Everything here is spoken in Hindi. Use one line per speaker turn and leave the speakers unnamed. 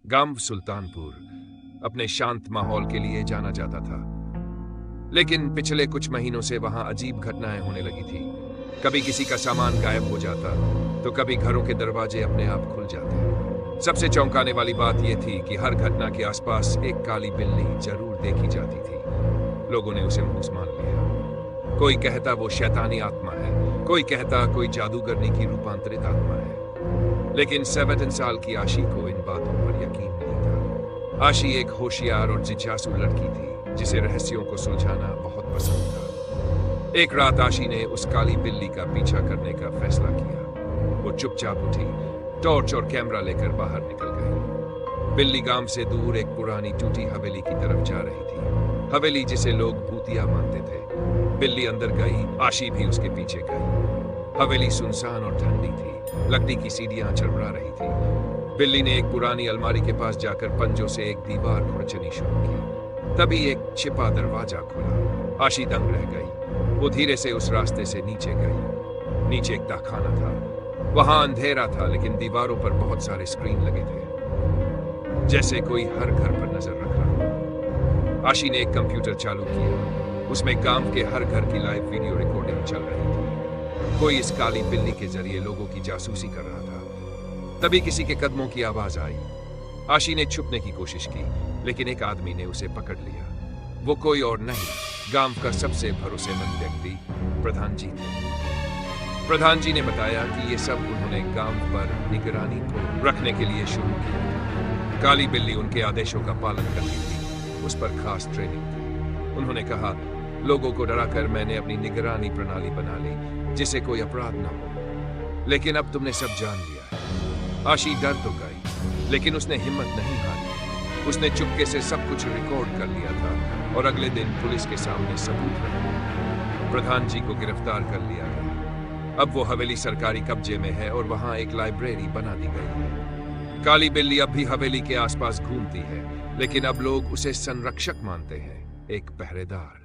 गांव सुल्तानपुर अपने शांत माहौल के लिए जाना जाता था, लेकिन पिछले कुछ महीनों से वहां अजीब घटनाएं होने लगी थी। कभी किसी का सामान गायब हो जाता, तो कभी घरों के दरवाजे अपने आप खुल जाते। सबसे चौंकाने वाली बात यह थी कि हर घटना के आसपास एक काली बिल्ली जरूर देखी जाती थी। लोगों ने उसे मुंह मान लिया। कोई कहता वो शैतानी आत्मा है, कोई कहता कोई जादूगरनी की रूपांतरित आत्मा है। लेकिन 17 साल की आशी को इन बातों पर यकीन नहीं था। आशी एक होशियार और जिज्ञासु लड़की थी, जिसे रहस्यों को सुलझाना बहुत पसंद था। एक रात आशी ने उस काली बिल्ली का पीछा करने का फैसला किया। वो चुपचाप उठी, टॉर्च और कैमरा लेकर बाहर निकल गई। बिल्ली गांव से दूर एक पुरानी टूटी हवेली की तरफ जा रही थी, हवेली जिसे लोग भूतिया मानते थे। बिल्ली अंदर गई, आशी भी उसके पीछे गई। हवेली सुनसान और ठंडी थी, लकड़ी की सीढ़ियां चरमरा रही थी। बिल्ली ने एक पुरानी अलमारी के पास जाकर पंजों से एक दीवार खुरचनी शुरू की। तभी एक छिपा दरवाजा खुला। आशी दंग रह गई। वो धीरे से उस रास्ते से नीचे गई। नीचे एक तहखाना था। वहां अंधेरा था, लेकिन दीवारों पर बहुत सारे स्क्रीन लगे थे, जैसे कोई हर घर पर नजर रख रहा हो। आशी ने एक कंप्यूटर चालू किया। उसमें गांव के हर घर की लाइव वीडियो रिकॉर्डिंग चल रही थी। कोई इस काली बिल्ली के जरिए लोगों की जासूसी कर रहा था। तभी किसी के कदमों की आवाज आई। आशी ने छुपने की कोशिश की, लेकिन एक आदमी ने उसे पकड़ लिया। वो कोई और नहीं, गांव का सबसे भरोसेमंद व्यक्ति प्रधान जी थे। प्रधान जी ने बताया कि ये सब उन्होंने गांव पर निगरानी रखने के लिए शुरू किया। काली बिल्ली उनके आदेशों का पालन करती थी, उस पर खास ट्रेनिंग थी। उन्होंने कहा, लोगों को डराकर मैंने अपनी निगरानी प्रणाली बना ली, जिसे कोई अपराध न हो। लेकिन अब तुमने सब जान लिया है। आशी डर तो गई, लेकिन उसने हिम्मत नहीं हारी। उसने चुपके से सब कुछ रिकॉर्ड कर लिया था और अगले दिन पुलिस के सामने सबूत रख दिया। प्रधान जी को गिरफ्तार कर लिया गया। अब वो हवेली सरकारी कब्जे में है और वहां एक लाइब्रेरी बना दी गई है। काली बिल्ली अब भी हवेली के आसपास घूमती है, लेकिन अब लोग उसे संरक्षक मानते हैं, एक पहरेदार।